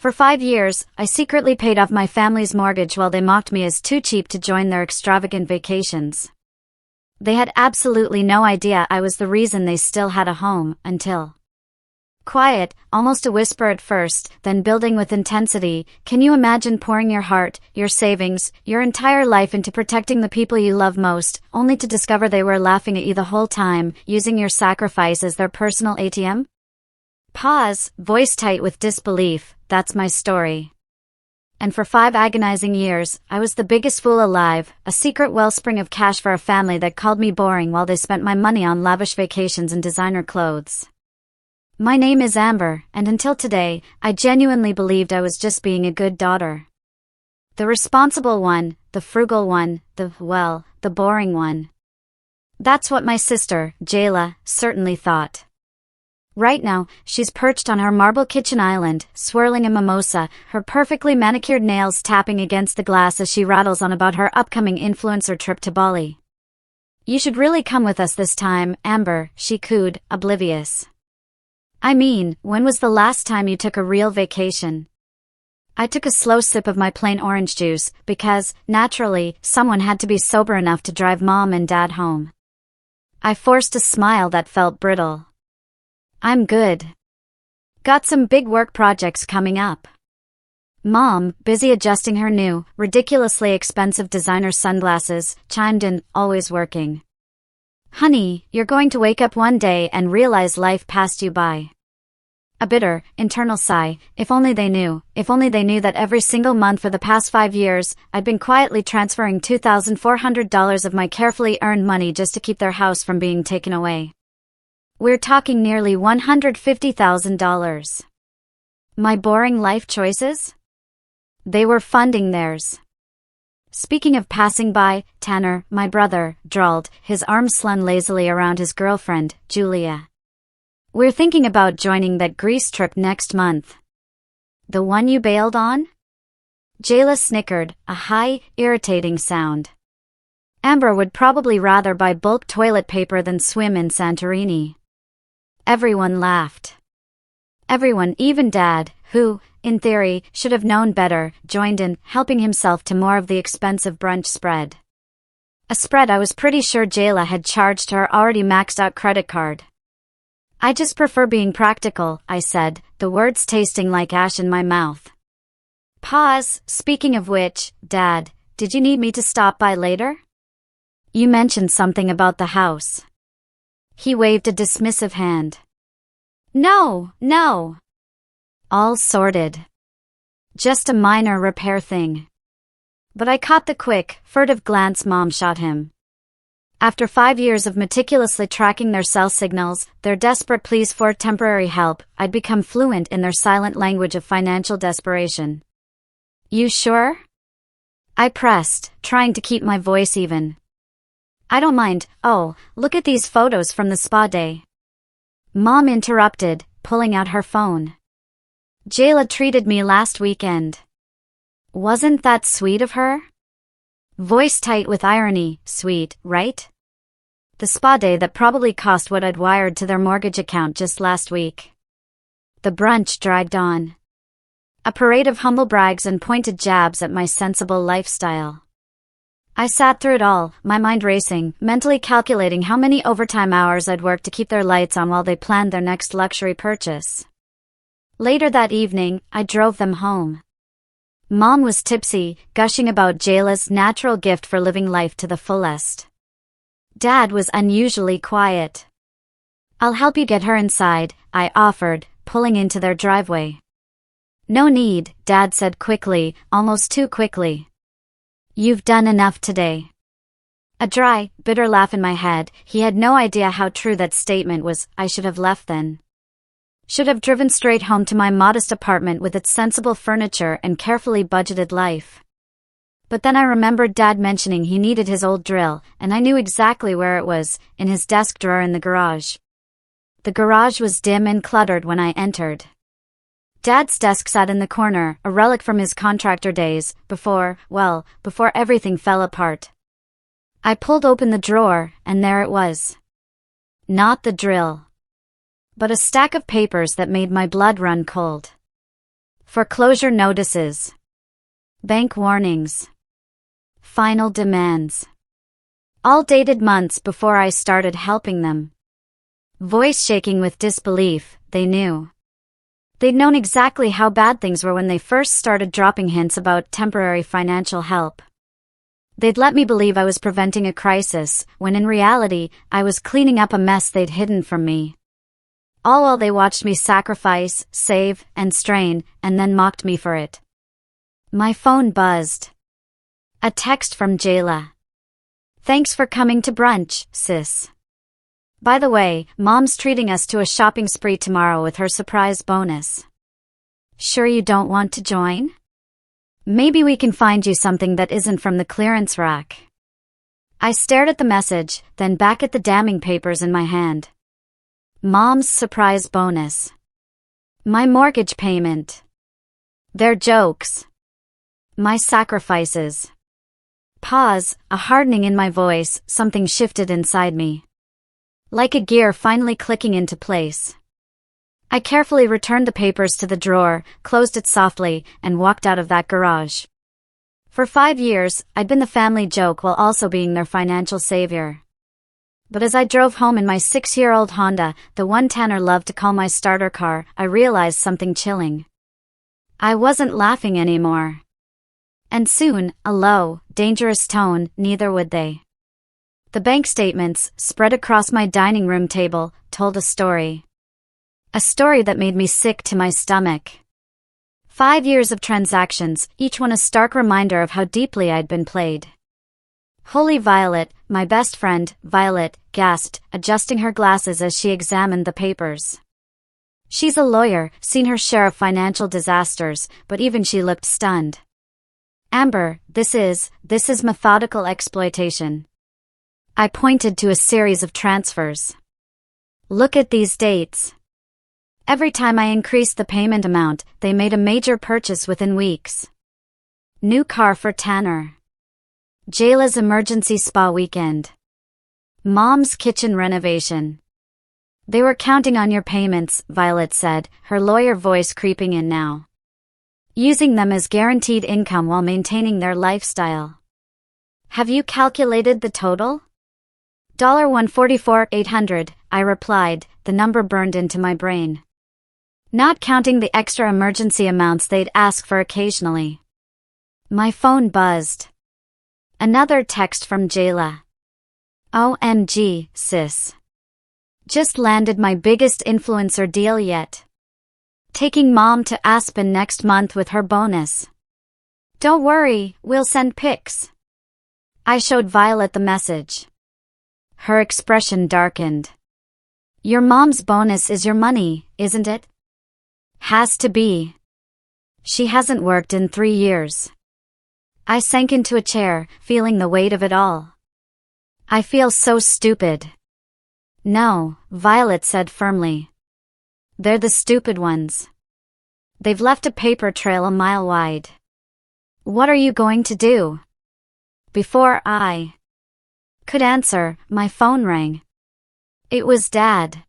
For 5 years, I secretly paid off my family's mortgage while they mocked me as too cheap to join their extravagant vacations. They had absolutely no idea I was the reason they still had a home, until... Quiet, almost a whisper at first, then building with intensity. Can you imagine pouring your heart, your savings, your entire life into protecting the people you love most, only to discover they were laughing at you the whole time, using your sacrifice as their personal ATM? Pause, voice tight with disbelief. That's my story. And for 5 agonizing years, I was the biggest fool alive, a secret wellspring of cash for a family that called me boring while they spent my money on lavish vacations and designer clothes. My name is Amber, and until today, I genuinely believed I was just being a good daughter. The responsible one, the frugal one, the boring one. That's what my sister, Jayla, certainly thought. Right now, she's perched on her marble kitchen island, swirling a mimosa, her perfectly manicured nails tapping against the glass as she rattles on about her upcoming influencer trip to Bali. You should really come with us this time, Amber, she cooed, oblivious. I mean, when was the last time you took a real vacation? I took a slow sip of my plain orange juice, because, naturally, someone had to be sober enough to drive Mom and Dad home. I forced a smile that felt brittle. I'm good. Got some big work projects coming up. Mom, busy adjusting her new, ridiculously expensive designer sunglasses, chimed in, always working. Honey, you're going to wake up one day and realize life passed you by. A bitter, internal sigh. If only they knew that every single month for the past 5 years, I'd been quietly transferring $2,400 of my carefully earned money just to keep their house from being taken away. We're talking nearly $150,000. My boring life choices? They were funding theirs. Speaking of passing by, Tanner, my brother, drawled, his arms slung lazily around his girlfriend, Julia. We're thinking about joining that Greece trip next month. The one you bailed on? Jayla snickered, a high, irritating sound. Amber would probably rather buy bulk toilet paper than swim in Santorini. Everyone laughed. Everyone, even Dad, who, in theory, should have known better, joined in, helping himself to more of the expensive brunch spread. A spread I was pretty sure Jayla had charged her already maxed out credit card. I just prefer being practical, I said, the words tasting like ash in my mouth. Pause, speaking of which, Dad, did you need me to stop by later? You mentioned something about the house. He waved a dismissive hand. No. All sorted. Just a minor repair thing. But I caught the quick, furtive glance Mom shot him. After 5 years of meticulously tracking their cell signals, their desperate pleas for temporary help, I'd become fluent in their silent language of financial desperation. You sure? I pressed, trying to keep my voice even. I don't mind. Oh, look at these photos from the spa day. Mom interrupted, pulling out her phone. Jayla treated me last weekend. Wasn't that sweet of her? Voice tight with irony, sweet, right? The spa day that probably cost what I'd wired to their mortgage account just last week. The brunch dragged on. A parade of humble brags and pointed jabs at my sensible lifestyle. I sat through it all, my mind racing, mentally calculating how many overtime hours I'd work to keep their lights on while they planned their next luxury purchase. Later that evening, I drove them home. Mom was tipsy, gushing about Jayla's natural gift for living life to the fullest. Dad was unusually quiet. I'll help you get her inside, I offered, pulling into their driveway. No need, Dad said quickly, almost too quickly. You've done enough today. A dry, bitter laugh in my head. He had no idea how true that statement was. I should have left then. Should have driven straight home to my modest apartment with its sensible furniture and carefully budgeted life. But then I remembered Dad mentioning he needed his old drill, and I knew exactly where it was, in his desk drawer in the garage. The garage was dim and cluttered when I entered. Dad's desk sat in the corner, a relic from his contractor days, before everything fell apart. I pulled open the drawer, and there it was. Not the drill, but a stack of papers that made my blood run cold. Foreclosure notices. Bank warnings. Final demands. All dated months before I started helping them. Voice shaking with disbelief, they knew. They'd known exactly how bad things were when they first started dropping hints about temporary financial help. They'd let me believe I was preventing a crisis, when in reality, I was cleaning up a mess they'd hidden from me. All while they watched me sacrifice, save, and strain, and then mocked me for it. My phone buzzed. A text from Jayla. Thanks for coming to brunch, sis. By the way, Mom's treating us to a shopping spree tomorrow with her surprise bonus. Sure you don't want to join? Maybe we can find you something that isn't from the clearance rack. I stared at the message, then back at the damning papers in my hand. Mom's surprise bonus. My mortgage payment. Their jokes. My sacrifices. Pause, a hardening in my voice, something shifted inside me. Like a gear finally clicking into place. I carefully returned the papers to the drawer, closed it softly, and walked out of that garage. For 5 years, I'd been the family joke while also being their financial savior. But as I drove home in my 6-year-old Honda, the one Tanner loved to call my starter car, I realized something chilling. I wasn't laughing anymore. And soon, a low, dangerous tone, neither would they. The bank statements, spread across my dining room table, told a story. A story that made me sick to my stomach. 5 years of transactions, each one a stark reminder of how deeply I'd been played. Holy Violet, my best friend, Violet, gasped, adjusting her glasses as she examined the papers. She's a lawyer, seen her share of financial disasters, but even she looked stunned. Amber, this is methodical exploitation. I pointed to a series of transfers. Look at these dates. Every time I increased the payment amount, they made a major purchase within weeks. New car for Tanner. Jayla's emergency spa weekend. Mom's kitchen renovation. They were counting on your payments, Violet said, her lawyer voice creeping in now. Using them as guaranteed income while maintaining their lifestyle. Have you calculated the total? $144,800, I replied, the number burned into my brain. Not counting the extra emergency amounts they'd ask for occasionally. My phone buzzed. Another text from Jayla. OMG, sis. Just landed my biggest influencer deal yet. Taking Mom to Aspen next month with her bonus. Don't worry, we'll send pics. I showed Violet the message. Her expression darkened. Your mom's bonus is your money, isn't it? Has to be. She hasn't worked in 3 years. I sank into a chair, feeling the weight of it all. I feel so stupid. No, Violet said firmly. They're the stupid ones. They've left a paper trail a mile wide. What are you going to do? Before I could answer, my phone rang. It was Dad.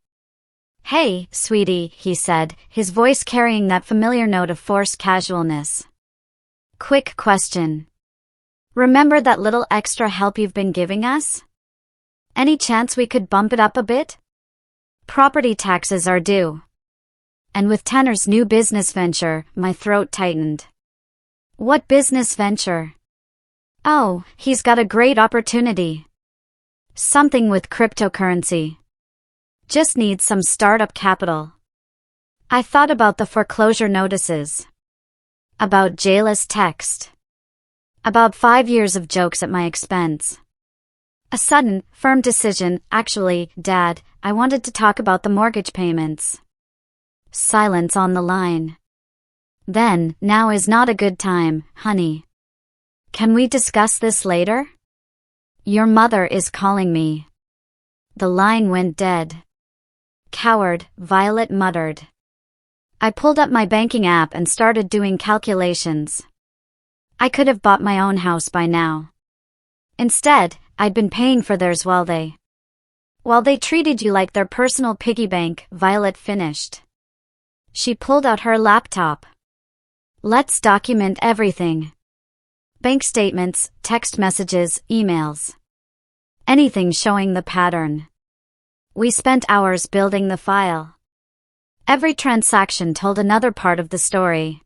Hey, sweetie, he said, his voice carrying that familiar note of forced casualness. Quick question. Remember that little extra help you've been giving us? Any chance we could bump it up a bit? Property taxes are due. And with Tanner's new business venture, my throat tightened. What business venture? Oh, he's got a great opportunity. Something with cryptocurrency. Just needs some startup capital. I thought about the foreclosure notices. About Jayla's text. About 5 years of jokes at my expense. A sudden, firm decision, actually, Dad, I wanted to talk about the mortgage payments. Silence on the line. Then, now is not a good time, honey. Can we discuss this later? Your mother is calling me. The line went dead. Coward, Violet muttered. I pulled up my banking app and started doing calculations. I could have bought my own house by now. Instead, I'd been paying for theirs while they treated you like their personal piggy bank, Violet finished. She pulled out her laptop. Let's document everything. Bank statements, text messages, emails. Anything showing the pattern. We spent hours building the file. Every transaction told another part of the story.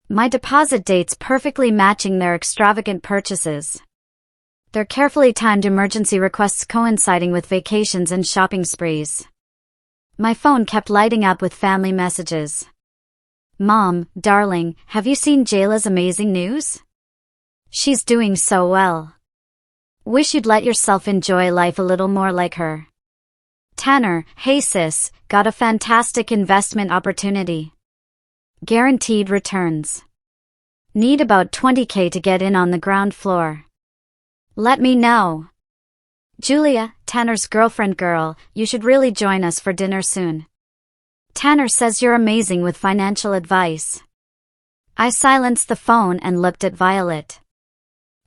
My deposit dates perfectly matching their extravagant purchases. Their carefully timed emergency requests coinciding with vacations and shopping sprees. My phone kept lighting up with family messages. Mom, darling, have you seen Jayla's amazing news? She's doing so well. Wish you'd let yourself enjoy life a little more like her. Tanner, hey sis, got a fantastic investment opportunity. Guaranteed returns. Need about $20,000 to get in on the ground floor. Let me know. Julia, Tanner's girlfriend girl, you should really join us for dinner soon. Tanner says you're amazing with financial advice. I silenced the phone and looked at Violet.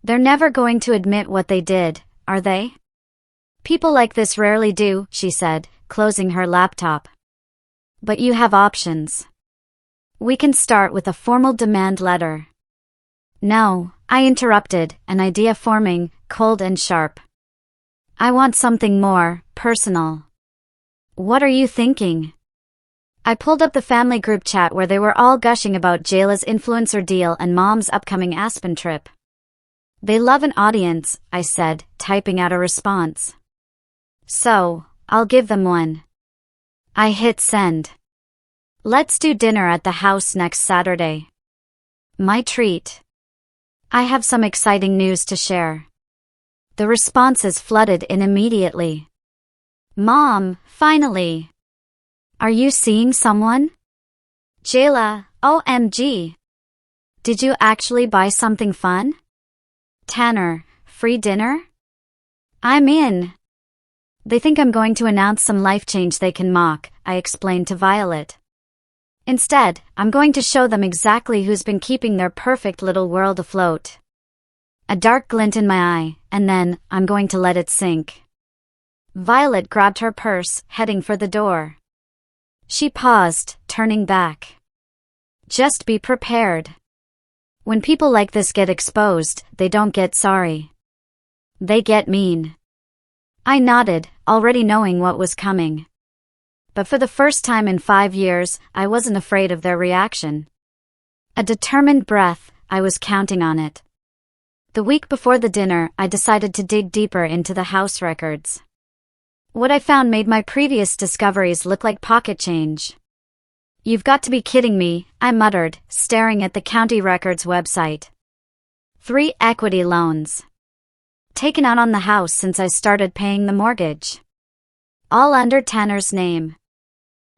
They're never going to admit what they did, are they? People like this rarely do, she said, closing her laptop. But you have options. We can start with a formal demand letter. No, I interrupted, an idea forming, cold and sharp. I want something more personal. What are you thinking? I pulled up the family group chat where they were all gushing about Jayla's influencer deal and Mom's upcoming Aspen trip. They love an audience, I said, typing out a response. So, I'll give them one. I hit send. Let's do dinner at the house next Saturday. My treat. I have some exciting news to share. The responses flooded in immediately. Mom, finally. Are you seeing someone? Jayla, OMG. Did you actually buy something fun? Tanner, free dinner? I'm in. They think I'm going to announce some life change they can mock, I explained to Violet. Instead, I'm going to show them exactly who's been keeping their perfect little world afloat. A dark glint in my eye, and then, I'm going to let it sink. Violet grabbed her purse, heading for the door. She paused, turning back. Just be prepared. When people like this get exposed, they don't get sorry. They get mean. I nodded, already knowing what was coming. But for the first time in 5 years, I wasn't afraid of their reaction. A determined breath, I was counting on it. The week before the dinner, I decided to dig deeper into the house records. What I found made my previous discoveries look like pocket change. You've got to be kidding me, I muttered, staring at the county records website. 3 equity loans. Taken out on the house since I started paying the mortgage. All under Tanner's name.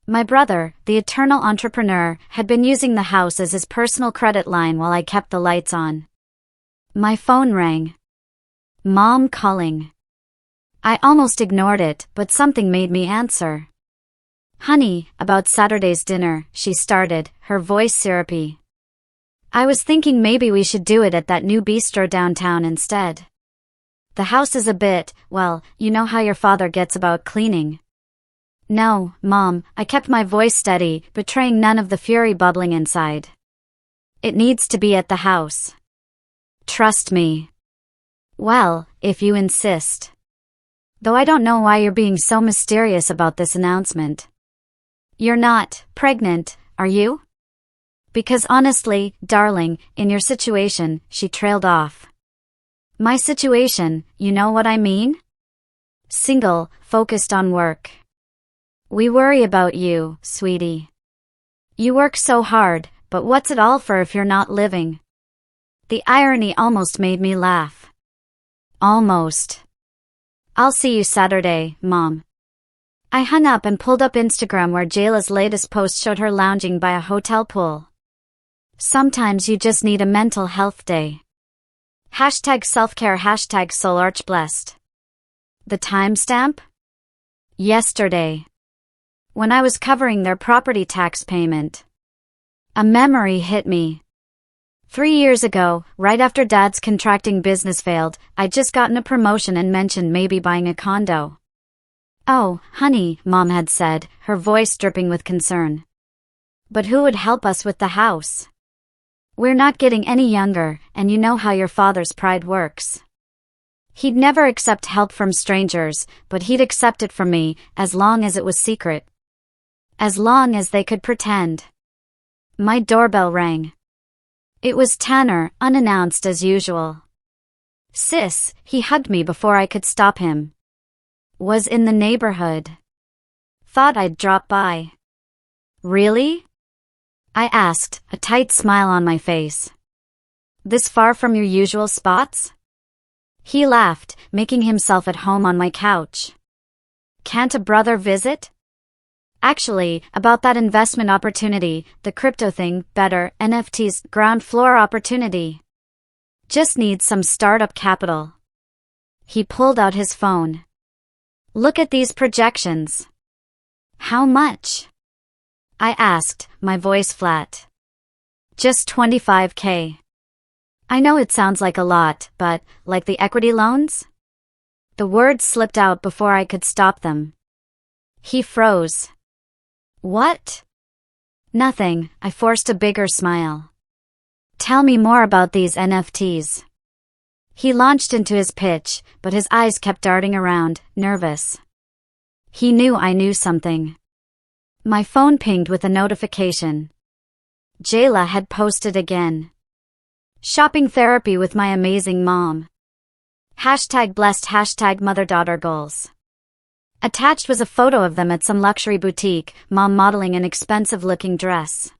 My brother, the eternal entrepreneur, had been using the house as his personal credit line while I kept the lights on. My phone rang. Mom calling. I almost ignored it, but something made me answer. Honey, about Saturday's dinner, she started, her voice syrupy. I was thinking maybe we should do it at that new bistro downtown instead. The house is a bit, well, you know how your father gets about cleaning. No, Mom, I kept my voice steady, betraying none of the fury bubbling inside. It needs to be at the house. Trust me. Well, if you insist. Though I don't know why you're being so mysterious about this announcement. You're not pregnant, are you? Because honestly, darling, in your situation, she trailed off. My situation, you know what I mean? Single, focused on work. We worry about you, sweetie. You work so hard, but what's it all for if you're not living? The irony almost made me laugh. Almost. I'll see you Saturday, Mom. I hung up and pulled up Instagram where Jayla's latest post showed her lounging by a hotel pool. Sometimes you just need a mental health day. Hashtag self-care, hashtag soularchblessed. The timestamp? Yesterday. When I was covering their property tax payment. A memory hit me. 3 years ago, right after Dad's contracting business failed, I'd just gotten a promotion and mentioned maybe buying a condo. Oh, honey, Mom had said, her voice dripping with concern. But who would help us with the house? We're not getting any younger, and you know how your father's pride works. He'd never accept help from strangers, but he'd accept it from me, as long as it was secret. As long as they could pretend. My doorbell rang. It was Tanner, unannounced as usual. "Sis," he hugged me before I could stop him. "Was in the neighborhood. Thought I'd drop by." "Really?" I asked, a tight smile on my face. "This far from your usual spots?" He laughed, making himself at home on my couch. "Can't a brother visit?" "Actually, about that investment opportunity, the crypto thing, better, NFTs, ground floor opportunity. Just needs some startup capital." He pulled out his phone. "Look at these projections." "How much?" I asked, my voice flat. "Just 25K. I know it sounds like a lot, but, like the equity loans?" The words slipped out before I could stop them. He froze. "What?" "Nothing," I forced a bigger smile. "Tell me more about these NFTs." He launched into his pitch, but his eyes kept darting around, nervous. He knew I knew something. My phone pinged with a notification. Jayla had posted again. "Shopping therapy with my amazing mom. #blessed #mother-daughter goals." Attached was a photo of them at some luxury boutique, mom modeling an expensive-looking dress.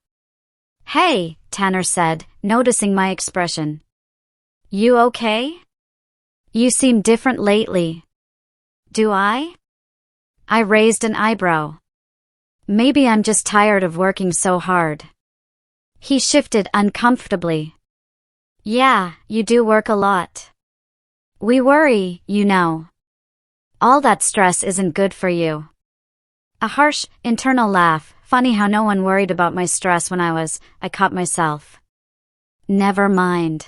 "Hey," Tanner said, noticing my expression. "You okay? You seem different lately." "Do I?" I raised an eyebrow. "Maybe I'm just tired of working so hard." He shifted uncomfortably. "Yeah, you do work a lot. We worry, you know. All that stress isn't good for you." A harsh, internal laugh. Funny how no one worried about my stress when I caught myself. "Never mind.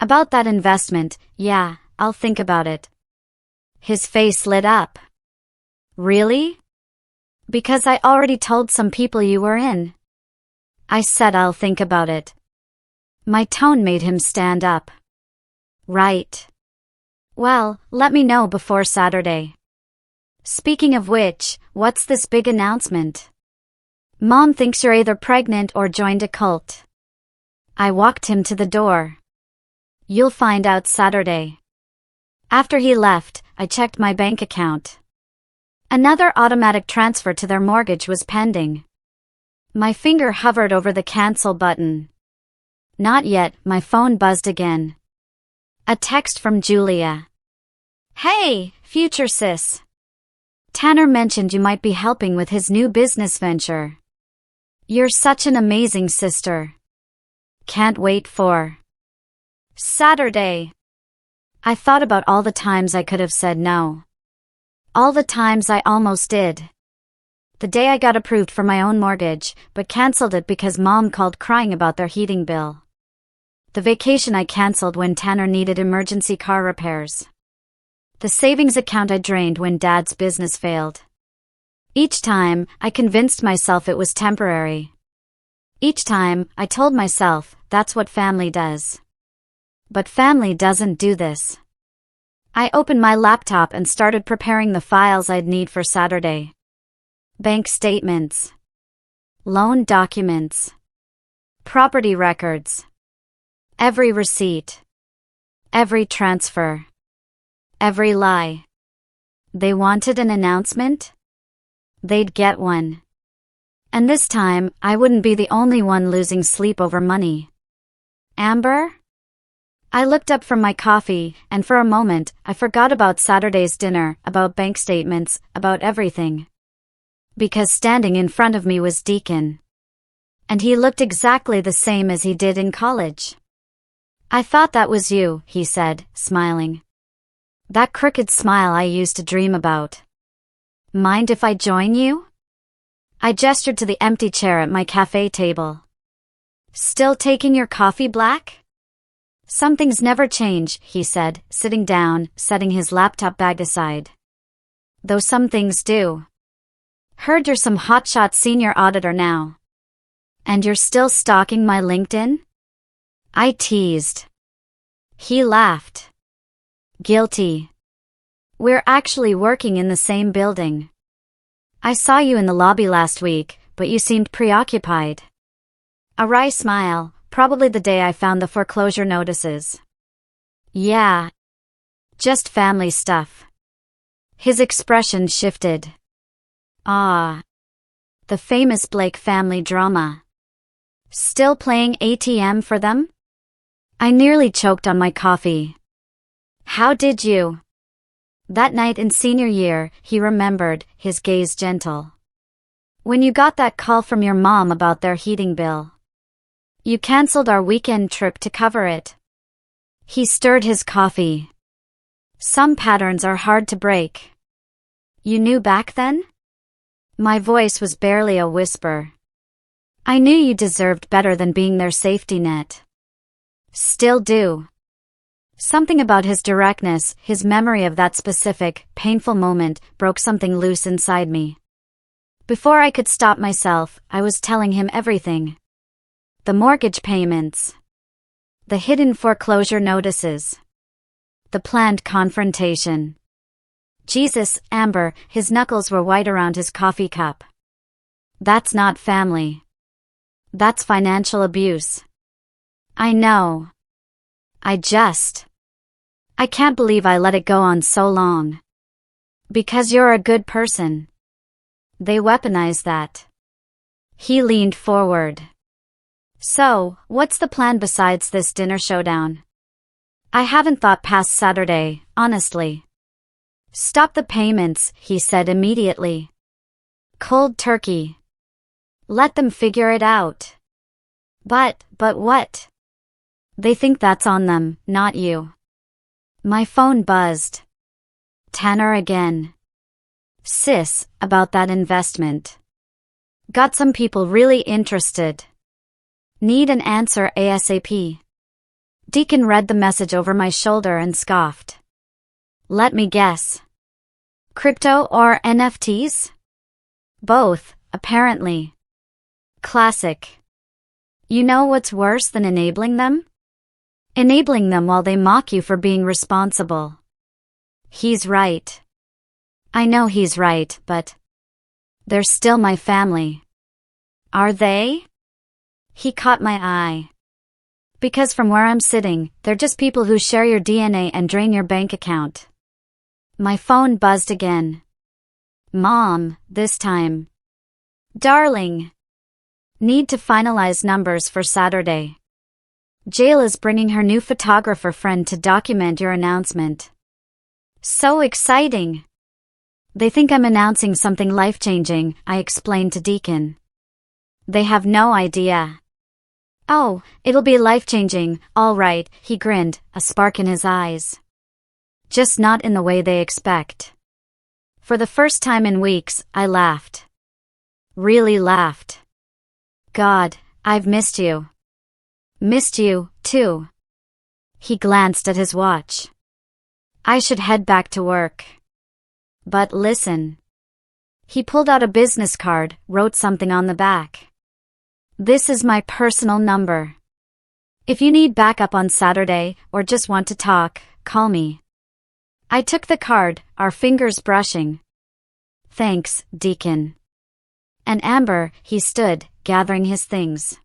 About that investment, yeah, I'll think about it." His face lit up. "Really?" "Because I already told some people you were in." I said I'll think about it. My tone made him stand up. "Right. Well, let me know before Saturday. Speaking of which, what's this big announcement?" "Mom thinks you're either pregnant or joined a cult." I walked him to the door. "You'll find out Saturday." After he left, I checked my bank account. Another automatic transfer to their mortgage was pending. My finger hovered over the cancel button. Not yet. My phone buzzed again. A text from Julia. "Hey, future sis. Tanner mentioned you might be helping with his new business venture. You're such an amazing sister. Can't wait for Saturday." I thought about all the times I could have said no. All the times I almost did. The day I got approved for my own mortgage, but cancelled it because Mom called crying about their heating bill. The vacation I cancelled when Tanner needed emergency car repairs. The savings account I drained when Dad's business failed. Each time, I convinced myself it was temporary. Each time, I told myself, that's what family does. But family doesn't do this. I opened my laptop and started preparing the files I'd need for Saturday. Bank statements. Loan documents. Property records. Every receipt. Every transfer. Every lie. They wanted an announcement? They'd get one. And this time, I wouldn't be the only one losing sleep over money. Amber? I looked up from my coffee, and for a moment, I forgot about Saturday's dinner, about bank statements, about everything. Because standing in front of me was Deacon. And he looked exactly the same as he did in college. "I thought that was you," he said, smiling. That crooked smile I used to dream about. "Mind if I join you?" I gestured to the empty chair at my cafe table. "Still taking your coffee black?" "Some things never change," he said, sitting down, setting his laptop bag aside. "Though some things do. Heard you're some hotshot senior auditor now. And you're still stalking my LinkedIn?" I teased. He laughed. Guilty. We're actually working in the same building. I saw you in the lobby last week, but you seemed preoccupied. A wry smile, probably the day I found the foreclosure notices. Yeah. Just family stuff. His expression shifted. Ah. The famous Blake family drama. Still playing ATM for them? I nearly choked on my coffee. How did you? That night in senior year, he remembered, his gaze gentle. When you got that call from your mom about their heating bill. You canceled our weekend trip to cover it. He stirred his coffee. Some patterns are hard to break. You knew back then? My voice was barely a whisper. I knew you deserved better than being their safety net. Still do. Something about his directness, his memory of that specific, painful moment, broke something loose inside me. Before I could stop myself, I was telling him everything. The mortgage payments. The hidden foreclosure notices. The planned confrontation. Jesus, Amber, his knuckles were white around his coffee cup. That's not family. That's financial abuse. I know. I can't believe I let it go on so long. Because you're a good person. They weaponize that. He leaned forward. So, what's the plan besides this dinner showdown? I haven't thought past Saturday, honestly. Stop the payments, he said immediately. Cold turkey. Let them figure it out. But what? They think that's on them, not you. My phone buzzed. Tanner again. Sis, about that investment. Got some people really interested. Need an answer ASAP. Deacon read the message over my shoulder and scoffed. Let me guess. Crypto or NFTs? Both, apparently. Classic. You know what's worse than enabling them? Enabling them while they mock you for being responsible. He's right. I know he's right, but they're still my family. Are they? He caught my eye. Because from where I'm sitting, they're just people who share your DNA and drain your bank account. My phone buzzed again. Mom, this time. Darling. Need to finalize numbers for Saturday. Jail is bringing her new photographer friend to document your announcement. So exciting. They think I'm announcing something life-changing, I explained to Deacon. They have no idea. Oh, it'll be life-changing, all right, he grinned, a spark in his eyes. Just not in the way they expect. For the first time in weeks, I laughed. Really laughed. God, I've missed you. Missed you, too. He glanced at his watch. I should head back to work. But listen. He pulled out a business card, wrote something on the back. This is my personal number. If you need backup on Saturday, or just want to talk, call me. I took the card, our fingers brushing. Thanks, Deacon. And Amber, he stood, gathering his things.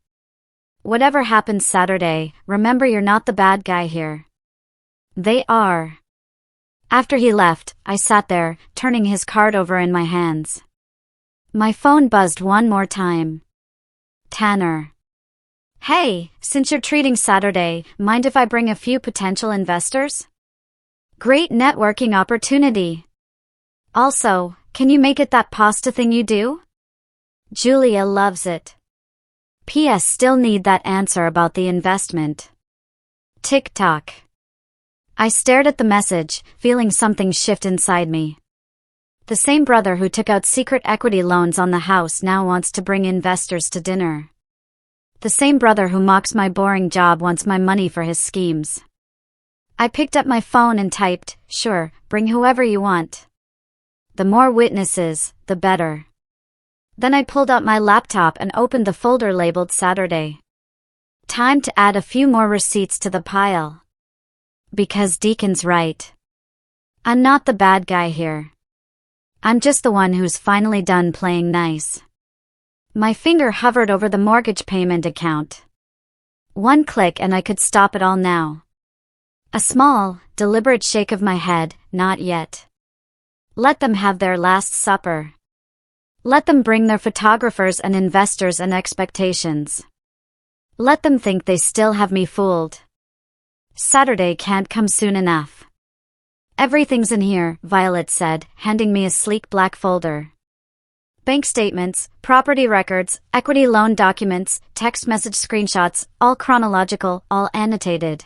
Whatever happens Saturday, remember you're not the bad guy here. They are. After he left, I sat there, turning his card over in my hands. My phone buzzed one more time. Tanner. Hey, since you're treating Saturday, mind if I bring a few potential investors? Great networking opportunity. Also, can you make it that pasta thing you do? Julia loves it. P.S. Still need that answer about the investment. Tick-tock. I stared at the message, feeling something shift inside me. The same brother who took out secret equity loans on the house now wants to bring investors to dinner. The same brother who mocks my boring job wants my money for his schemes. I picked up my phone and typed, "Sure, bring whoever you want. The more witnesses, the better." Then I pulled out my laptop and opened the folder labeled Saturday. Time to add a few more receipts to the pile. Because Deacon's right. I'm not the bad guy here. I'm just the one who's finally done playing nice. My finger hovered over the mortgage payment account. One click and I could stop it all now. A small, deliberate shake of my head, not yet. Let them have their last supper. Let them bring their photographers and investors and expectations. Let them think they still have me fooled. Saturday can't come soon enough. Everything's in here, Violet said, handing me a sleek black folder. Bank statements, property records, equity loan documents, text message screenshots, all chronological, all annotated.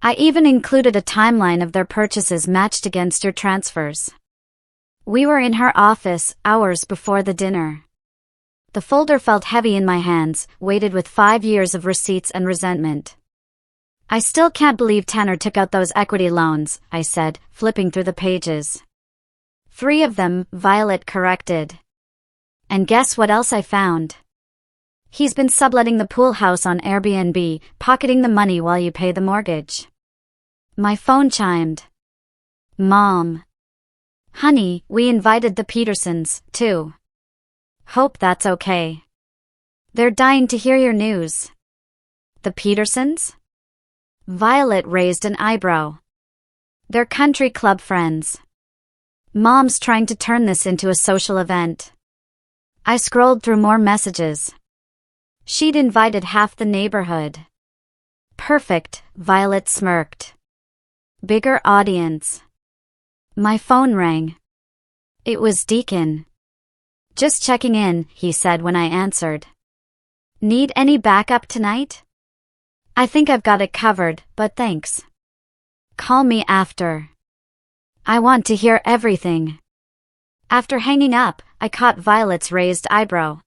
I even included a timeline of their purchases matched against your transfers. We were in her office, hours before the dinner. The folder felt heavy in my hands, weighted with 5 years of receipts and resentment. I still can't believe Tanner took out those equity loans, I said, flipping through the pages. 3 of them, Violet corrected. And guess what else I found? He's been subletting the pool house on Airbnb, pocketing the money while you pay the mortgage. My phone chimed. Mom. Honey, we invited the Petersons, too. Hope that's okay. They're dying to hear your news. The Petersons? Violet raised an eyebrow. They're country club friends. Mom's trying to turn this into a social event. I scrolled through more messages. She'd invited half the neighborhood. Perfect, Violet smirked. Bigger audience. My phone rang. It was Deacon. Just checking in, he said when I answered. Need any backup tonight? I think I've got it covered, but thanks. Call me after. I want to hear everything. After hanging up, I caught Violet's raised eyebrow.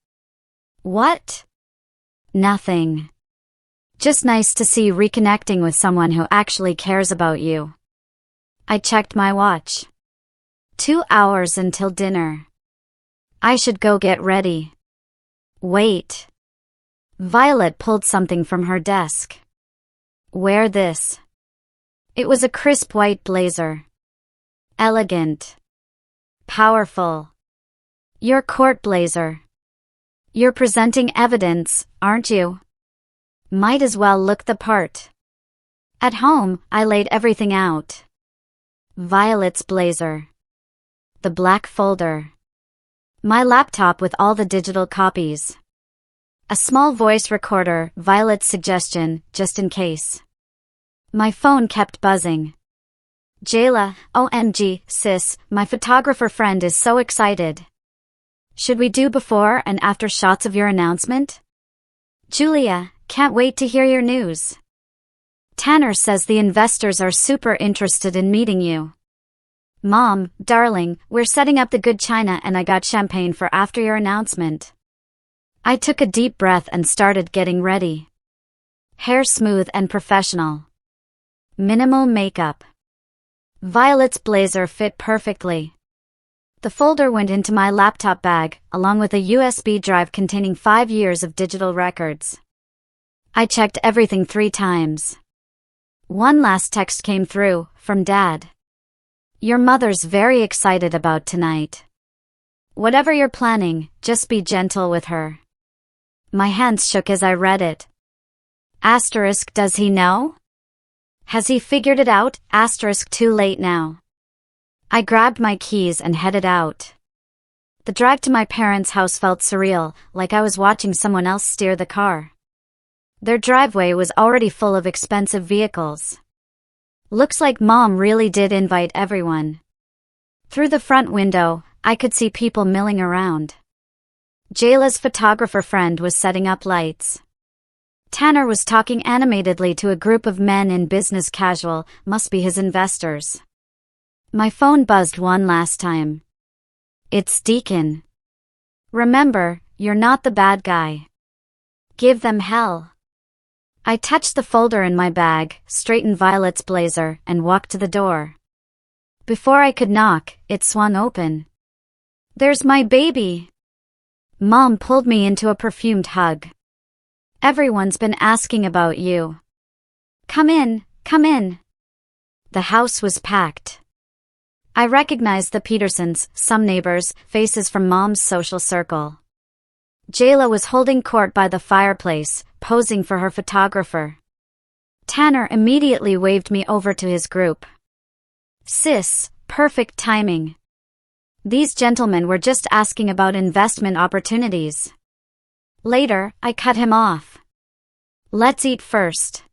What? Nothing. Just nice to see you reconnecting with someone who actually cares about you. I checked my watch. 2 hours until dinner. I should go get ready. Wait. Violet pulled something from her desk. Wear this. It was a crisp white blazer. Elegant. Powerful. Your court blazer. You're presenting evidence, aren't you? Might as well look the part. At home, I laid everything out. Violet's blazer. The black folder. My laptop with all the digital copies. A small voice recorder, Violet's suggestion, just in case. My phone kept buzzing. Jayla, OMG, sis, my photographer friend is so excited. Should we do before and after shots of your announcement? Julia, can't wait to hear your news. Tanner says the investors are super interested in meeting you. Mom, darling, we're setting up the good china and I got champagne for after your announcement. I took a deep breath and started getting ready. Hair smooth and professional. Minimal makeup. Violet's blazer fit perfectly. The folder went into my laptop bag, along with a USB drive containing 5 years of digital records. I checked everything 3 times. One last text came through, from Dad. Your mother's very excited about tonight. Whatever you're planning, just be gentle with her. My hands shook as I read it. Asterisk, does he know? Has he figured it out? Asterisk, too late now. I grabbed my keys and headed out. The drive to my parents' house felt surreal, like I was watching someone else steer the car. Their driveway was already full of expensive vehicles. Looks like Mom really did invite everyone. Through the front window, I could see people milling around. Jayla's photographer friend was setting up lights. Tanner was talking animatedly to a group of men in business casual, must be his investors. My phone buzzed one last time. It's Deacon. Remember, you're not the bad guy. Give them hell. I touched the folder in my bag, straightened Violet's blazer, and walked to the door. Before I could knock, it swung open. There's my baby. Mom pulled me into a perfumed hug. Everyone's been asking about you. Come in, come in. The house was packed. I recognized the Petersons, some neighbors, faces from Mom's social circle. Jayla was holding court by the fireplace, posing for her photographer. Tanner immediately waved me over to his group. Sis, perfect timing. These gentlemen were just asking about investment opportunities. Later, I cut him off. Let's eat first.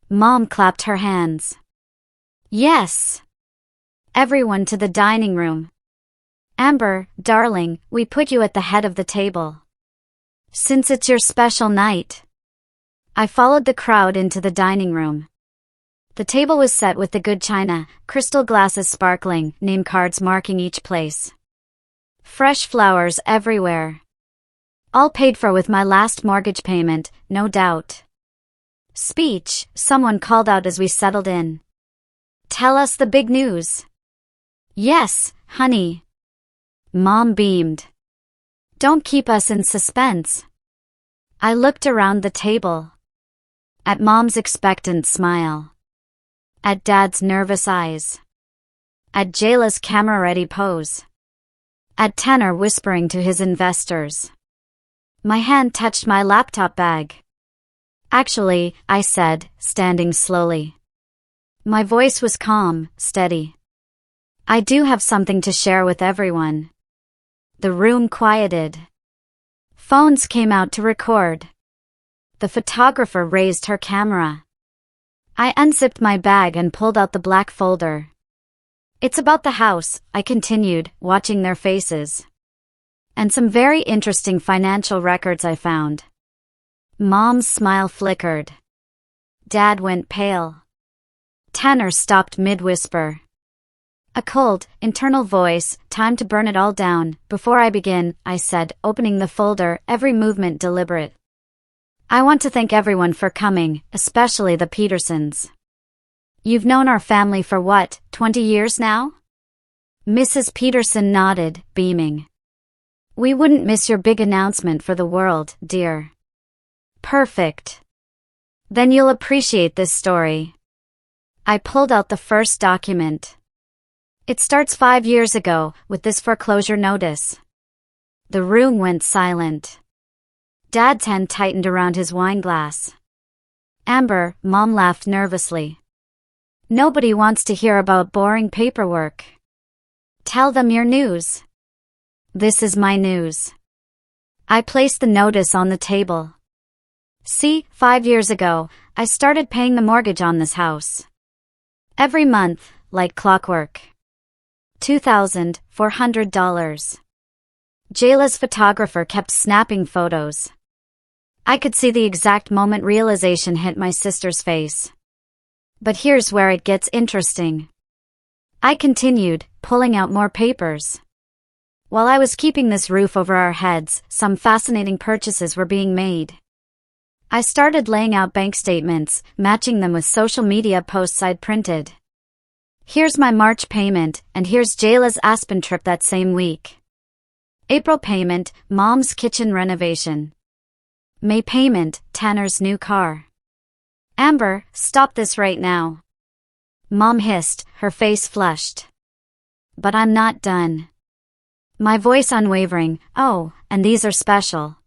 Mom clapped her hands. Yes. Everyone to the dining room. Amber, darling, we put you at the head of the table. Since it's your special night. I followed the crowd into the dining room. The table was set with the good china, crystal glasses sparkling, name cards marking each place. Fresh flowers everywhere. All paid for with my last mortgage payment, no doubt. Speech, someone called out as we settled in. Tell us the big news. Yes, honey. Mom beamed. Don't keep us in suspense. I looked around the table. At Mom's expectant smile. At Dad's nervous eyes. At Jayla's camera-ready pose. At Tanner whispering to his investors. My hand touched my laptop bag. Actually, I said, standing slowly. My voice was calm, steady. I do have something to share with everyone. The room quieted. Phones came out to record. The photographer raised her camera. I unzipped my bag and pulled out the black folder. It's about the house, I continued, watching their faces. And some very interesting financial records I found. Mom's smile flickered. Dad went pale. Tanner stopped mid-whisper. A cold, internal voice, time to burn it all down. Before I begin, I said, opening the folder, every movement deliberate. I want to thank everyone for coming, especially the Petersons. You've known our family for what, 20 years now? Mrs. Peterson nodded, beaming. We wouldn't miss your big announcement for the world, dear. Perfect. Then you'll appreciate this story. I pulled out the first document. It starts 5 years ago, with this foreclosure notice. The room went silent. Dad's hand tightened around his wine glass. Amber, Mom laughed nervously. Nobody wants to hear about boring paperwork. Tell them your news. This is my news. I placed the notice on the table. See, 5 years ago, I started paying the mortgage on this house. Every month, like clockwork. $2,400. Jayla's photographer kept snapping photos. I could see the exact moment realization hit my sister's face. But here's where it gets interesting. I continued, pulling out more papers. While I was keeping this roof over our heads, some fascinating purchases were being made. I started laying out bank statements, matching them with social media posts I'd printed. Here's my March payment, and here's Jayla's Aspen trip that same week. April payment, Mom's kitchen renovation. May payment, Tanner's new car. Amber, stop this right now. Mom hissed, her face flushed. But I'm not done. My voice unwavering, oh, and these are special.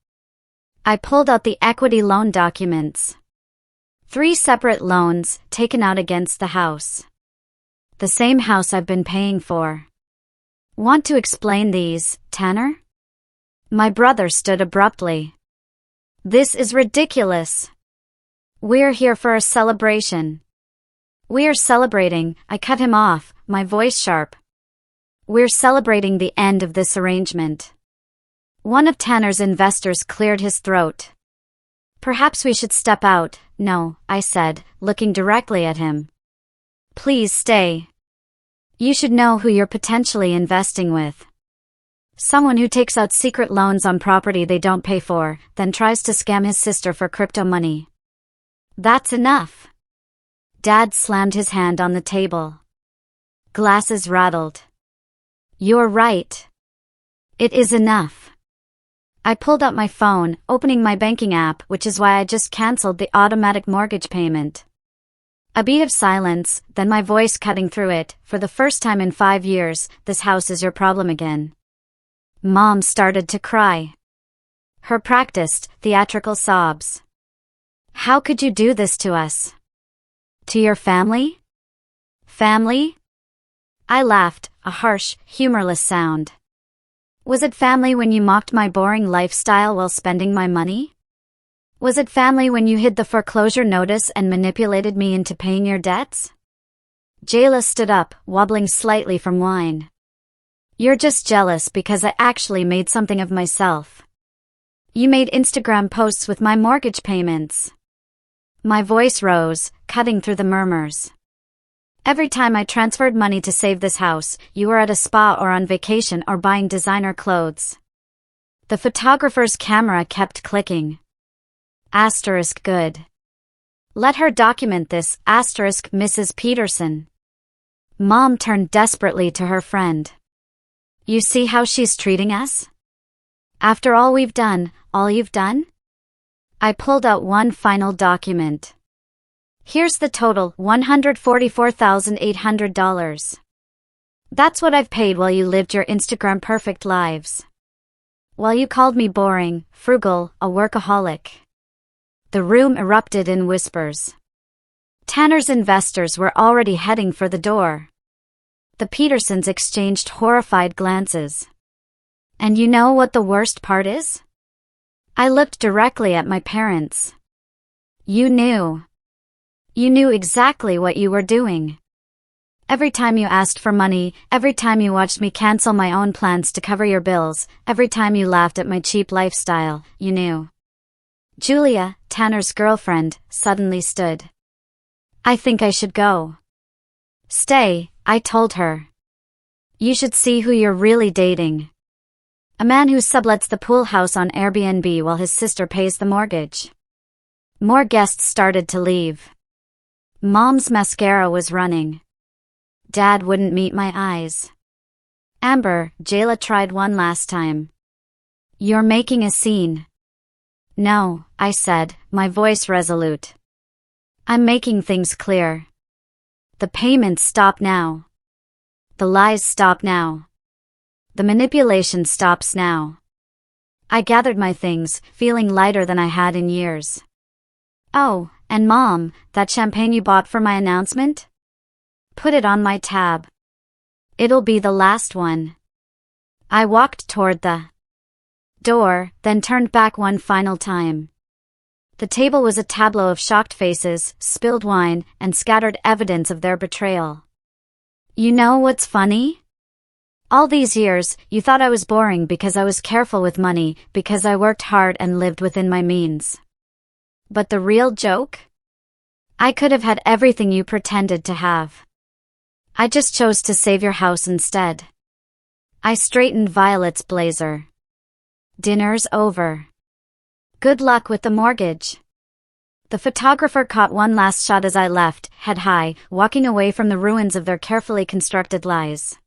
I pulled out the equity loan documents. 3 separate loans, taken out against the house. The same house I've been paying for. Want to explain these, Tanner? My brother stood abruptly. This is ridiculous. We're here for a celebration. We're celebrating, I cut him off, my voice sharp. We're celebrating the end of this arrangement. One of Tanner's investors cleared his throat. Perhaps we should step out. No, I said, looking directly at him. Please stay. You should know who you're potentially investing with. Someone who takes out secret loans on property they don't pay for, then tries to scam his sister for crypto money. That's enough. Dad slammed his hand on the table. Glasses rattled. You're right. It is enough. I pulled out my phone, opening my banking app, which is why I just canceled the automatic mortgage payment. A beat of silence, then my voice cutting through it. For the first time in 5 years, this house is your problem again. Mom started to cry. Her practiced, theatrical sobs. How could you do this to us? To your family? Family? I laughed, a harsh, humorless sound. Was it family when you mocked my boring lifestyle while spending my money? Was it family when you hid the foreclosure notice and manipulated me into paying your debts? Jayla stood up, wobbling slightly from wine. You're just jealous because I actually made something of myself. You made Instagram posts with my mortgage payments. My voice rose, cutting through the murmurs. Every time I transferred money to save this house, you were at a spa or on vacation or buying designer clothes. The photographer's camera kept clicking. Asterisk good. Let her document this, asterisk Mrs. Peterson. Mom turned desperately to her friend. You see how she's treating us? After all we've done, all you've done? I pulled out one final document. Here's the total, $144,800. That's what I've paid while you lived your Instagram perfect lives. While you called me boring, frugal, a workaholic. The room erupted in whispers. Tanner's investors were already heading for the door. The Petersons exchanged horrified glances. And you know what the worst part is? I looked directly at my parents. You knew. You knew exactly what you were doing. Every time you asked for money, every time you watched me cancel my own plans to cover your bills, every time you laughed at my cheap lifestyle, you knew. Julia, Tanner's girlfriend, suddenly stood. I think I should go. Stay, I told her. You should see who you're really dating. A man who sublets the pool house on Airbnb while his sister pays the mortgage. More guests started to leave. Mom's mascara was running. Dad wouldn't meet my eyes. Amber, Jayla tried one last time. You're making a scene. No, I said, my voice resolute. I'm making things clear. The payments stop now. The lies stop now. The manipulation stops now. I gathered my things, feeling lighter than I had in years. Oh, and Mom, that champagne you bought for my announcement? Put it on my tab. It'll be the last one. I walked toward the door, then turned back one final time. The table was a tableau of shocked faces, spilled wine, and scattered evidence of their betrayal. You know what's funny? All these years, you thought I was boring because I was careful with money, because I worked hard and lived within my means. But the real joke? I could have had everything you pretended to have. I just chose to save your house instead. I straightened Violet's blazer. Dinner's over. Good luck with the mortgage. The photographer caught one last shot as I left, head high, walking away from the ruins of their carefully constructed lies.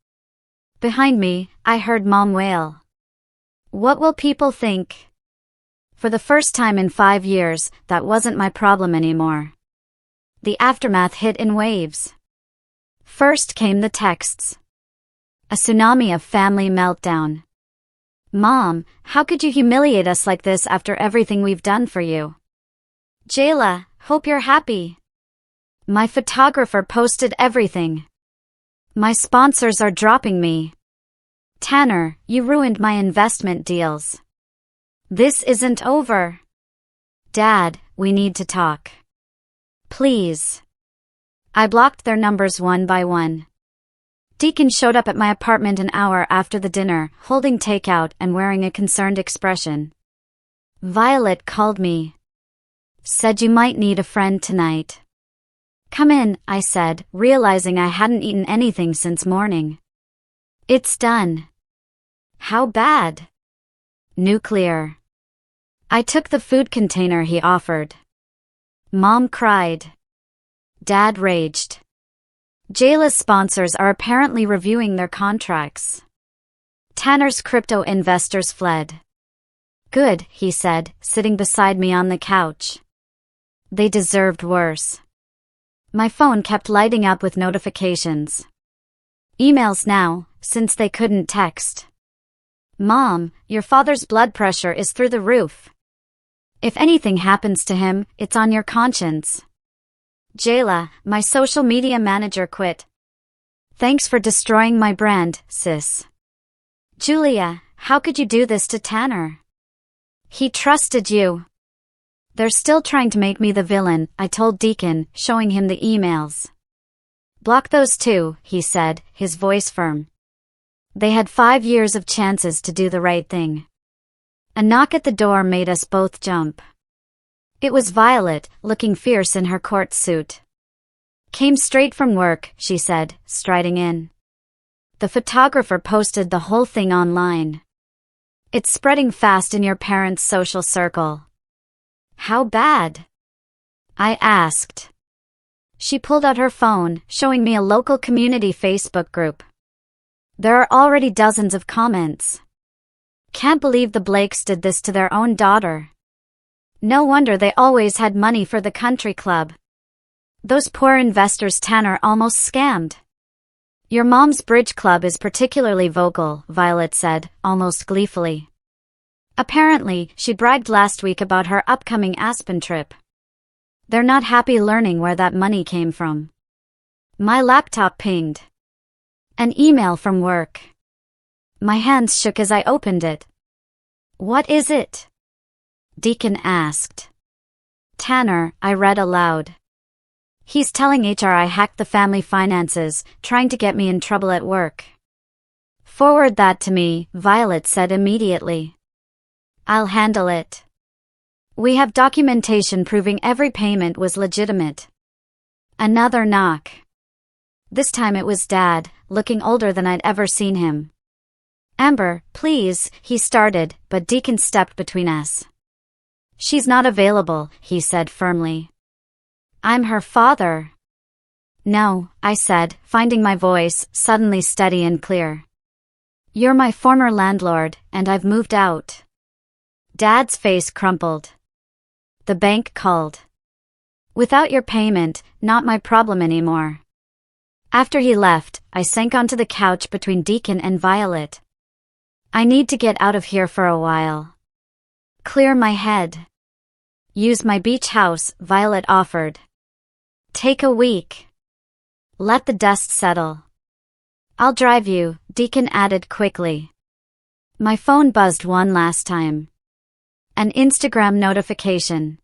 Behind me, I heard Mom wail. What will people think? For the first time in 5 years, that wasn't my problem anymore. The aftermath hit in waves. First came the texts. A tsunami of family meltdown. Mom, how could you humiliate us like this after everything we've done for you? Jayla, hope you're happy. My photographer posted everything. My sponsors are dropping me. Tanner, you ruined my investment deals. This isn't over. Dad, we need to talk. Please. I blocked their numbers one by one. Deacon showed up at my apartment an hour after the dinner, holding takeout and wearing a concerned expression. Violet called me. Said you might need a friend tonight. Come in, I said, realizing I hadn't eaten anything since morning. It's done. How bad? Nuclear. I took the food container he offered. Mom cried. Dad raged. Jayla's sponsors are apparently reviewing their contracts. Tanner's crypto investors fled. Good, he said, sitting beside me on the couch. They deserved worse. My phone kept lighting up with notifications. Emails now, since they couldn't text. Mom, your father's blood pressure is through the roof. If anything happens to him, it's on your conscience. Jayla, my social media manager quit. Thanks for destroying my brand, sis. Julia, how could you do this to Tanner? He trusted you. They're still trying to make me the villain, I told Deacon, showing him the emails. Block those two, he said, his voice firm. They had 5 years of chances to do the right thing. A knock at the door made us both jump. It was Violet, looking fierce in her court suit. Came straight from work, she said, striding in. The photographer posted the whole thing online. It's spreading fast in your parents' social circle. How bad? I asked. She pulled out her phone, showing me a local community Facebook group. There are already dozens of comments. Can't believe the Blakes did this to their own daughter. No wonder they always had money for the country club. Those poor investors Tanner almost scammed. Your mom's bridge club is particularly vocal, Violet said, almost gleefully. Apparently, she bragged last week about her upcoming Aspen trip. They're not happy learning where that money came from. My laptop pinged. An email from work. My hands shook as I opened it. What is it? Deacon asked. Tanner, I read aloud. He's telling HR I hacked the family finances, trying to get me in trouble at work. Forward that to me, Violet said immediately. I'll handle it. We have documentation proving every payment was legitimate. Another knock. This time it was Dad, looking older than I'd ever seen him. Amber, please, he started, but Deacon stepped between us. She's not available, he said firmly. I'm her father. No, I said, finding my voice suddenly steady and clear. You're my former landlord, and I've moved out. Dad's face crumpled. The bank called. Without your payment, not my problem anymore. After he left, I sank onto the couch between Deacon and Violet. I need to get out of here for a while. Clear my head. Use my beach house, Violet offered. Take a week. Let the dust settle. I'll drive you, Deacon added quickly. My phone buzzed one last time. An Instagram notification.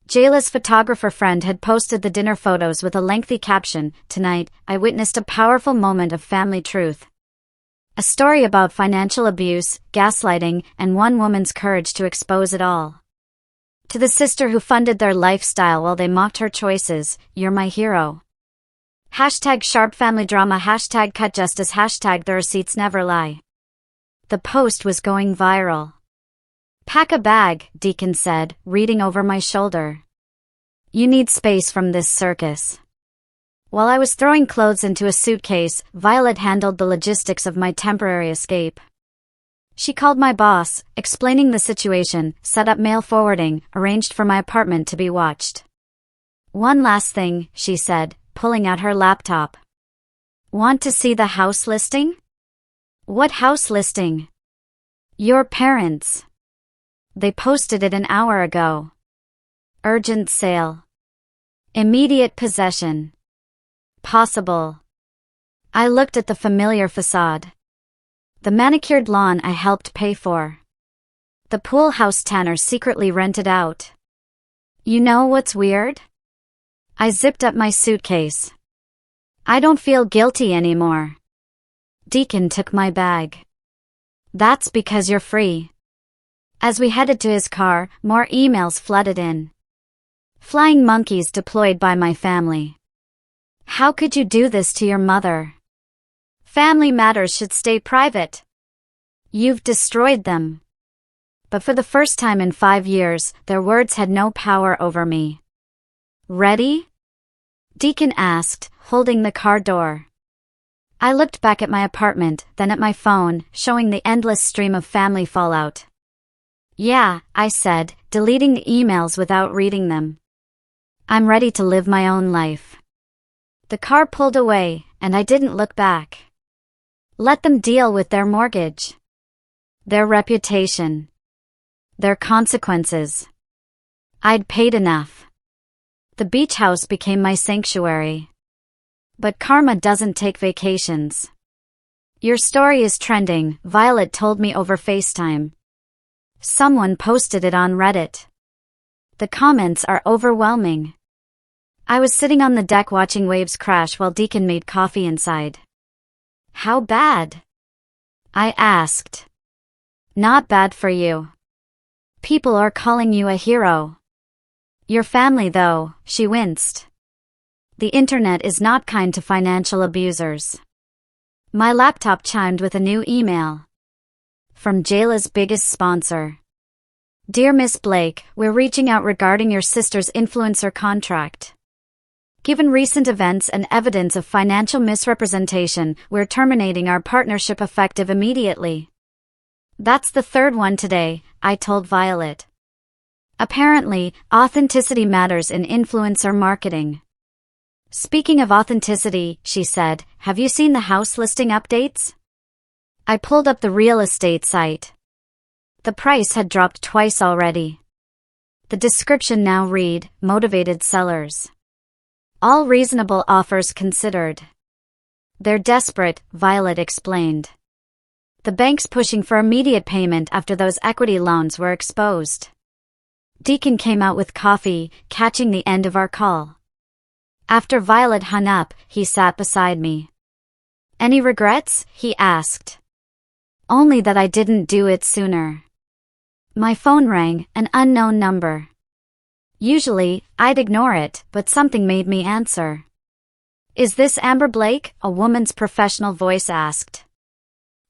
Jayla's photographer friend had posted the dinner photos with a lengthy caption, Tonight, I witnessed a powerful moment of family truth. A story about financial abuse, gaslighting, and one woman's courage to expose it all. To the sister who funded their lifestyle while they mocked her choices, you're my hero. Hashtag sharp family drama, hashtag cut justice, hashtag the receipts never lie. The post was going viral. Pack a bag, Deacon said, reading over my shoulder. You need space from this circus. While I was throwing clothes into a suitcase, Violet handled the logistics of my temporary escape. She called my boss, explaining the situation, set up mail forwarding, arranged for my apartment to be watched. One last thing, she said, pulling out her laptop. Want to see the house listing? What house listing? Your parents'. They posted it an hour ago. Urgent sale. Immediate possession. Possible. I looked at the familiar facade. The manicured lawn I helped pay for. The pool house Tanner secretly rented out. You know what's weird? I zipped up my suitcase. I don't feel guilty anymore. Deacon took my bag. That's because you're free. As we headed to his car, more emails flooded in. Flying monkeys deployed by my family. How could you do this to your mother? Family matters should stay private. You've destroyed them. But for the first time in 5 years, their words had no power over me. Ready? Deacon asked, holding the car door. I looked back at my apartment, then at my phone, showing the endless stream of family fallout. Yeah, I said, deleting the emails without reading them. I'm ready to live my own life. The car pulled away, and I didn't look back. Let them deal with their mortgage, their reputation, their consequences. I'd paid enough. The beach house became my sanctuary. But karma doesn't take vacations. Your story is trending, Violet told me over FaceTime. Someone posted it on Reddit. The comments are overwhelming. I was sitting on the deck watching waves crash while Deacon made coffee inside. How bad? I asked. Not bad for you. People are calling you a hero. Your family, though, she winced. The internet is not kind to financial abusers. My laptop chimed with a new email. From Jayla's biggest sponsor. Dear Miss Blake, we're reaching out regarding your sister's influencer contract. Given recent events and evidence of financial misrepresentation, we're terminating our partnership effective immediately. That's the third one today, I told Violet. Apparently, authenticity matters in influencer marketing. Speaking of authenticity, she said, have you seen the house listing updates? I pulled up the real estate site. The price had dropped twice already. The description now read, motivated sellers. All reasonable offers considered. They're desperate, Violet explained. The bank's pushing for immediate payment after those equity loans were exposed. Deacon came out with coffee, catching the end of our call. After Violet hung up, he sat beside me. Any regrets? He asked. Only that I didn't do it sooner. My phone rang, an unknown number. Usually, I'd ignore it, but something made me answer. Is this Amber Blake? A woman's professional voice asked.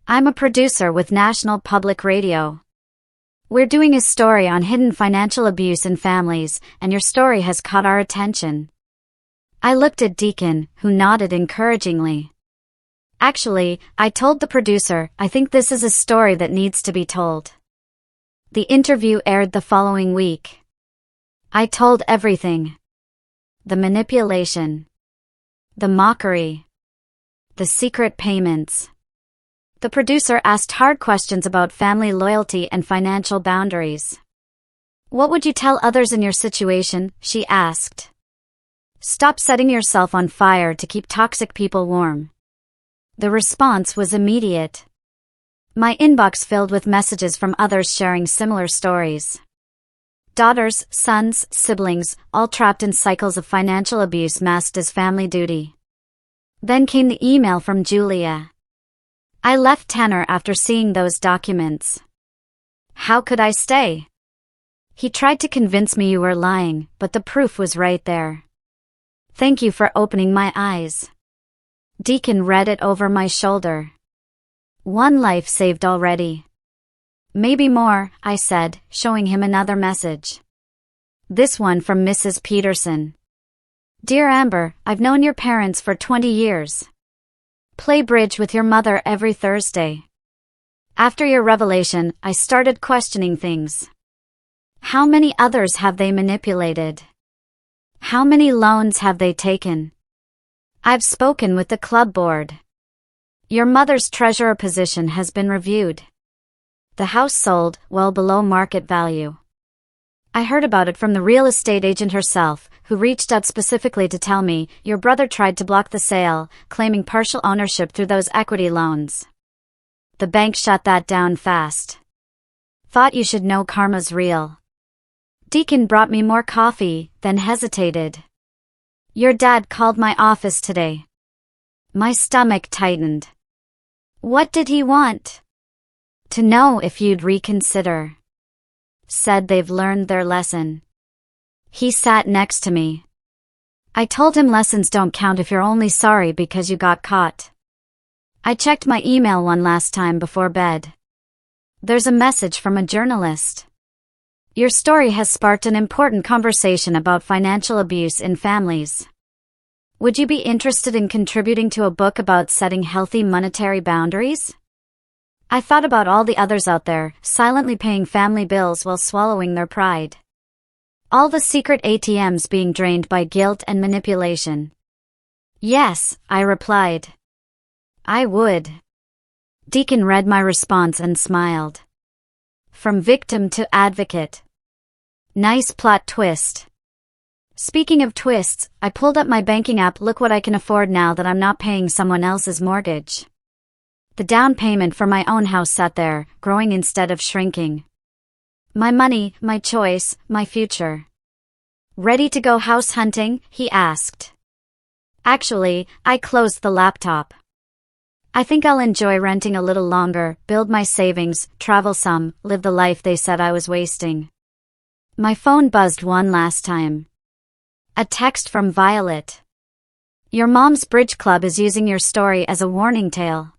I'm a producer with National Public Radio. We're doing a story on hidden financial abuse in families, and your story has caught our attention. I looked at Deacon, who nodded encouragingly. Actually, I told the producer, I think this is a story that needs to be told. The interview aired the following week. I told everything. The manipulation. The mockery. The secret payments. The producer asked hard questions about family loyalty and financial boundaries. What would you tell others in your situation? She asked. Stop setting yourself on fire to keep toxic people warm. The response was immediate. My inbox filled with messages from others sharing similar stories. Daughters, sons, siblings, all trapped in cycles of financial abuse masked as family duty. Then came the email from Julia. I left Tanner after seeing those documents. How could I stay? He tried to convince me you were lying, but the proof was right there. Thank you for opening my eyes. Deacon read it over my shoulder. One life saved already. Maybe more, I said, showing him another message. This one from Mrs. Peterson. Dear Amber, I've known your parents for 20 years. Play bridge with your mother every Thursday. After your revelation, I started questioning things. How many others have they manipulated? How many loans have they taken? I've spoken with the club board. Your mother's treasurer position has been reviewed. The house sold, well below market value. I heard about it from the real estate agent herself, who reached out specifically to tell me, your brother tried to block the sale, claiming partial ownership through those equity loans. The bank shut that down fast. Thought you should know karma's real. Deacon brought me more coffee, then hesitated. Your dad called my office today. My stomach tightened. What did he want? To know if you'd reconsider. Said they've learned their lesson. He sat next to me. I told him lessons don't count if you're only sorry because you got caught. I checked my email one last time before bed. There's a message from a journalist. Your story has sparked an important conversation about financial abuse in families. Would you be interested in contributing to a book about setting healthy monetary boundaries? I thought about all the others out there, silently paying family bills while swallowing their pride. All the secret ATMs being drained by guilt and manipulation. Yes, I replied. I would. Deacon read my response and smiled. From victim to advocate. Nice plot twist. Speaking of twists, I pulled up my banking app. Look what I can afford now that I'm not paying someone else's mortgage. The down payment for my own house sat there, growing instead of shrinking. My money, my choice, my future. Ready to go house hunting? He asked. Actually, I closed the laptop. I think I'll enjoy renting a little longer, build my savings, travel some, live the life they said I was wasting. My phone buzzed one last time. A text from Violet. Your mom's bridge club is using your story as a warning tale.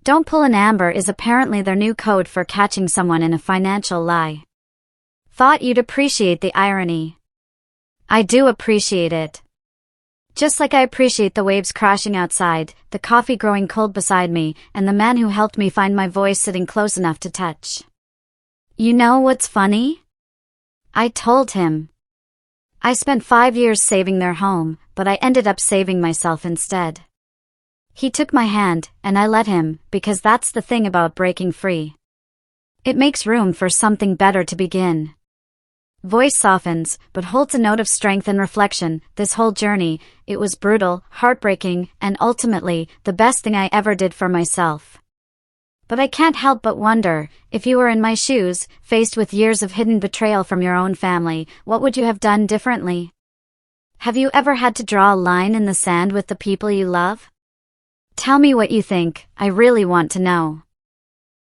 Don't pull an Amber is apparently their new code for catching someone in a financial lie. Thought you'd appreciate the irony. I do appreciate it. Just like I appreciate the waves crashing outside, the coffee growing cold beside me, and the man who helped me find my voice sitting close enough to touch. You know what's funny? I told him. I spent 5 years saving their home, but I ended up saving myself instead. He took my hand, and I let him, because that's the thing about breaking free. It makes room for something better to begin. Voice softens, but holds a note of strength and reflection. This whole journey, it was brutal, heartbreaking, and ultimately, the best thing I ever did for myself. But I can't help but wonder, if you were in my shoes, faced with years of hidden betrayal from your own family, what would you have done differently? Have you ever had to draw a line in the sand with the people you love? Tell me what you think, I really want to know.